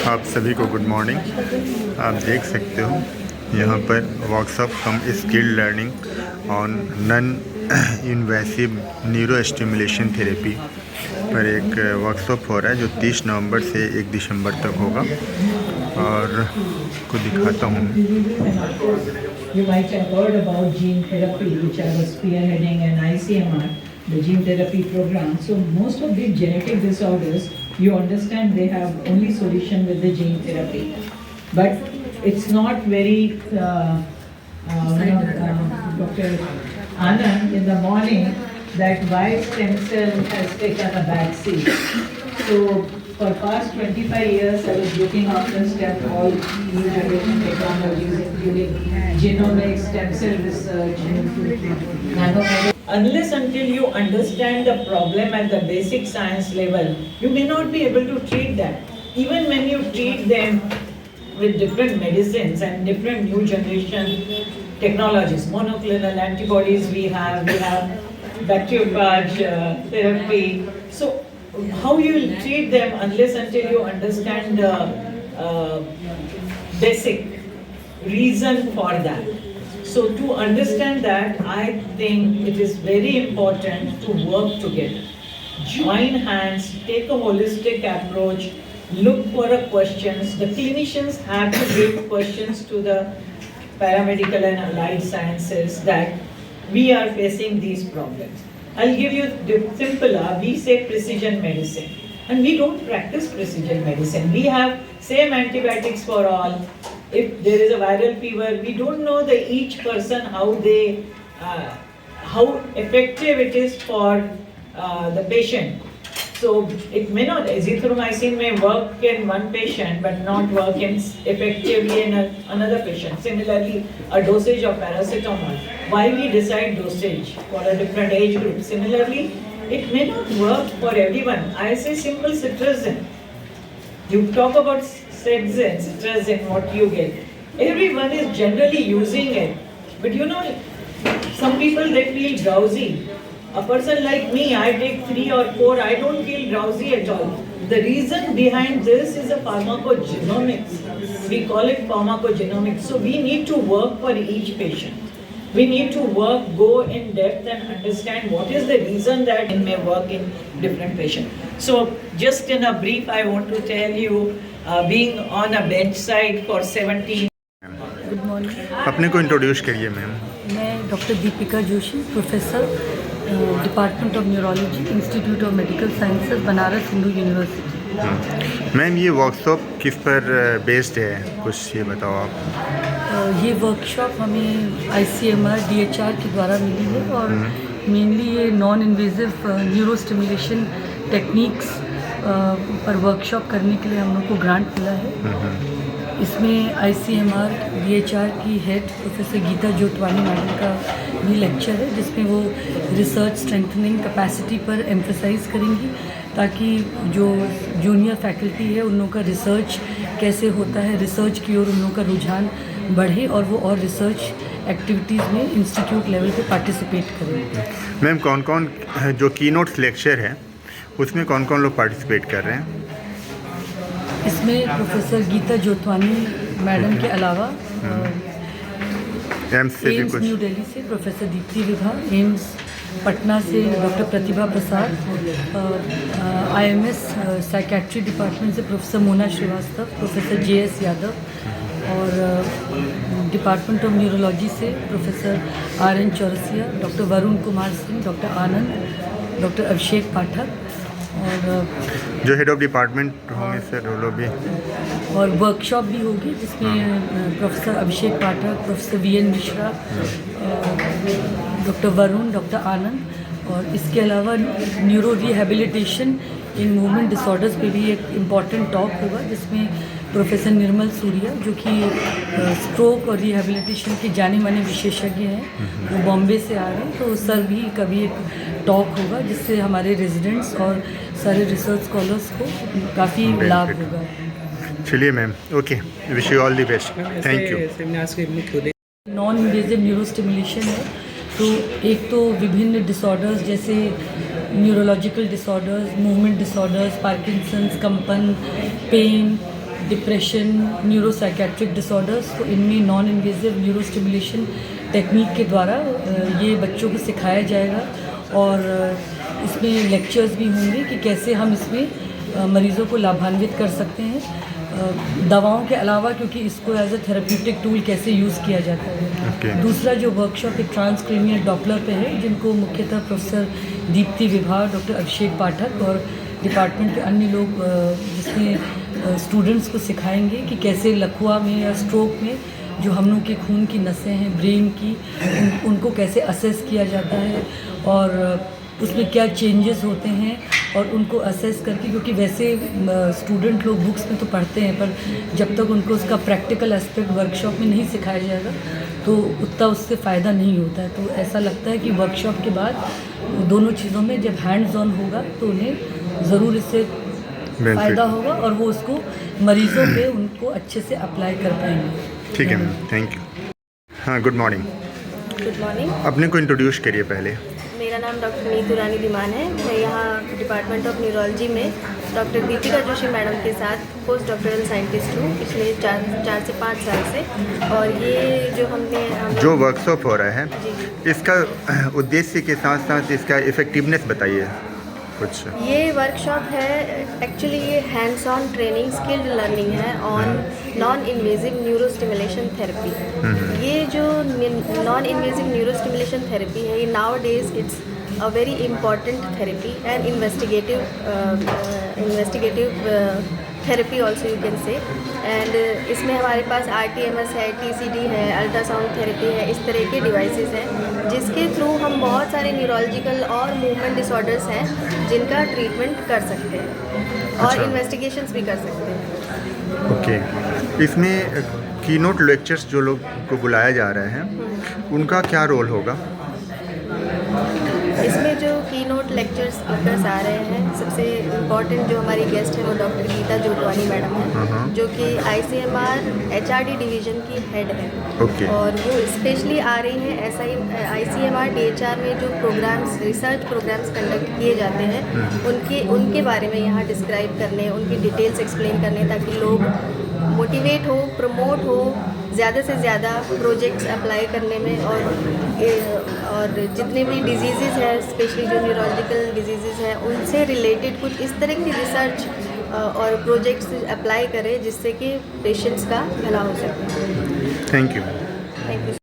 आप सभी को गुड मॉर्निंग। आप देख सकते हो यहाँ पर workshop come skill learning on non invasive neuro stimulation therapy पर एक वर्कशॉप हो रहा है जो 30 नवंबर से 1 दिसंबर तक होगा। और को दिखाता हूँ। You might have heard about gene therapy, which I was spearheading an ICMR, the gene therapy program. So most of the genetic disorders, you understand they have only solution with the gene therapy. But it's not very, Dr. Anand in the morning, that why stem cell has taken a back seat. So for past 25 years, I was looking after all new generation technologies, including genomics, stem cell research, nanomedicine. Unless until you understand the problem at the basic science level, you may not be able to treat that. Even when you treat them with different medicines and different new generation technologies, monoclonal antibodies we have bacteriophage therapy. So how you will treat them unless until you understand the basic reason for that. So to understand that, I think it is very important to work together. Join hands, take a holistic approach, look for questions. The clinicians have to give questions to the paramedical and allied sciences that we are facing these problems. I'll give you simpler. We say precision medicine, and we don't practice precision medicine. We have same antibiotics for all. If there is a viral fever, we don't know each person how effective it is for the patient. So it may not, azithromycin may work in one patient but not work effectively in another patient. Similarly, a dosage of paracetamol, why we decide dosage for a different age group. Similarly, it may not work for everyone. I say simple cetirizine. You talk about cetirizine, what you get. Everyone is generally using it. But some people, they feel drowsy. A person like me, I take 3 or 4, I don't feel drowsy at all. The reason behind this is a pharmacogenomics. We call it pharmacogenomics. So we need to work for each patient. We need to go in depth and understand what is the reason that it may work in different patients. So just in a brief, I want to tell you, being on a bedside for 17. Good morning. अपने को introduce करिए ma'am. मैं doctor Deepika Joshi, professor, department of neurology, institute of medical sciences, Banaras Hindu university. Ma'am ये workshop किस पर based है, कुछ ये बताओ आप। ये वर्कशॉप हमें ICMR DHR के द्वारा मिली है और मेनली ये non invasive neuro stimulation techniques पर वर्कशॉप करने के लिए हम लोग को ग्रांट मिला है। इसमें ICMR DHR की head professor Geeta Jotwani madam का भी लेक्चर है, जिसमें वो रिसर्च स्ट्रेंथनिंग कैपेसिटी पर एम्फेसाइज करेंगी ताकि जो जूनियर फैकल्टी है उन लोगों का रिसर्च कैसे होता है, रिसर्च की ओर उन लोगों का रुझान बढ़े और वो और रिसर्च एक्टिविटीज़ में इंस्टीट्यूट लेवल पे पार्टिसिपेट करें। मैम कौन कौन जो कीनोट्स लेक्चर है उसमें कौन कौन लोग पार्टिसिपेट कर रहे हैं? इसमें प्रोफेसर गीता जोतवानी मैडम के अलावा एम्स न्यू दिल्ली से प्रोफेसर दीप्ति विभा, एम्स पटना से doctor Pratibha Prasad, IMS psychiatry department से professor Mona Srivastava, professor JS Yadav और डिपार्टमेंट ऑफ न्यूरोलॉजी से professor RN Chaurasia, doctor Varun Kumar Singh, doctor Anand, doctor Abhishek Pathak और जो हेड ऑफ डिपार्टमेंट होंगे सर वो लोग भी। और वर्कशॉप भी होगी जिसमें professor Abhishek Pathak, professor VN Mishra, doctor Varun, doctor Anand और इसके अलावा neuro rehabilitation in movement disorders पे भी एक इम्पॉर्टेंट टॉक होगा जिसमें प्रोफेसर निर्मल सूर्या जो कि स्ट्रोक और रिहेबिलिटेशन के जाने माने विशेषज्ञ हैं, वो बॉम्बे से आ रहे हैं, तो सर भी कभी एक टॉक होगा जिससे हमारे रेजिडेंट्स और सारे रिसर्च स्कॉलर्स को काफ़ी लाभ होगा। चलिए ma'am, okay, wish you all the best, thank you. Non invasive neuro stimulation है, तो एक तो विभिन्न डिसऑर्डर्स जैसे neurological disorders, movement disorders, Parkinson's, कंपन, पेन, डिप्रेशन, न्यूरोसाइकेट्रिक डिसऑर्डर्स, तो इनमें non invasive neuro stimulation technique के द्वारा ये बच्चों को सिखाया जाएगा। और इसमें लेक्चर्स भी होंगे कि कैसे हम इसमें मरीज़ों को लाभान्वित कर सकते हैं दवाओं के अलावा, क्योंकि इसको एज अ थेरेप्यूटिक टूल कैसे यूज़ किया जाता है। दूसरा जो वर्कशॉप एक ट्रांसक्रेनियल डॉपलर पे है, जिनको मुख्यतः प्रोफेसर दीप्ति विभा, डॉक्टर अभिषेक पाठक और डिपार्टमेंट के अन्य लोग जिसमें स्टूडेंट्स को सिखाएंगे कि कैसे लकवा में या स्ट्रोक में जो हम लोग के खून की नसें हैं ब्रेन की, उनको कैसे असेस किया जाता है और उसमें क्या चेंजेस होते हैं, और उनको असेस करके, क्योंकि वैसे स्टूडेंट लोग बुक्स में तो पढ़ते हैं पर जब तक उनको उसका प्रैक्टिकल एस्पेक्ट वर्कशॉप में नहीं सिखाया जाएगा तो उतना उससे फ़ायदा नहीं होता है। तो ऐसा लगता है कि वर्कशॉप के बाद दोनों चीज़ों में जब हैंड्स ऑन होगा तो उन्हें ज़रूर इससे फ़ायदा होगा और वो उसको मरीज़ों पे उनको अच्छे से अप्लाई कर पाएंगे। ठीक है मैम, थैंक यू। हाँ, गुड मॉर्निंग। Good morning. अपने को इंट्रोड्यूस करिए पहले। मेरा नाम डॉक्टर नीतू रानी धीमान है। मैं यहाँ डिपार्टमेंट ऑफ न्यूरोलॉजी में डॉक्टर दीपिका जोशी मैडम के साथ पोस्ट डॉक्टरल साइंटिस्ट हूँ पिछले 4 से 5 साल से। और ये जो जो वर्कशॉप हो रहा है, इसका उद्देश्य के साथ साथ इसका इफ़ेक्टिवनेस बताइए कुछ। ये वर्कशॉप है, एक्चुअली ये hands on training skilled learning है on non invasive neuro stimulation therapy. ये जो non invasive neuro stimulation therapy है, ये nowadays it's a very important therapy and investigative therapy also you can say. And इसमें हमारे पास RTMS है, TCD है, अल्ट्रासाउंड थेरेपी है, इस तरह के डिवाइसेस हैं जिसके थ्रू हम बहुत सारे न्यूरोलॉजिकल और मूवमेंट डिसऑर्डर्स हैं जिनका ट्रीटमेंट कर सकते हैं और इन्वेस्टिगेशंस भी कर सकते हैं। ओके, इसमें कीनोट लेक्चर्स जो लोग को बुलाया जा रहे हैं उनका क्या रोल होगा? इसमें जो कीनोट लेक्चर्स स्पीकर्स आ रहे हैं, सबसे इम्पॉर्टेंट जो हमारी गेस्ट है वो डॉक्टर गीता जोटवानी मैडम है, जो कि ICMR HRD डिवीज़न की हेड है। और वो स्पेशली आ रही हैं ICMR DHR में जो प्रोग्राम्स, रिसर्च प्रोग्राम्स कंडक्ट किए जाते हैं उनके बारे में यहाँ डिस्क्राइब करने, उनकी डिटेल्स एक्सप्लेन करने, ताकि लोग मोटिवेट हो, प्रमोट हो ज़्यादा से ज़्यादा प्रोजेक्ट्स अप्लाई करने में। और जितने भी डिजीज़ हैं, स्पेशली जो न्यूरोलॉजिकल डिजीज़ हैं, उनसे रिलेटेड कुछ इस तरह की रिसर्च और प्रोजेक्ट्स अप्लाई करें जिससे कि पेशेंट्स का भला हो सके। Thank you.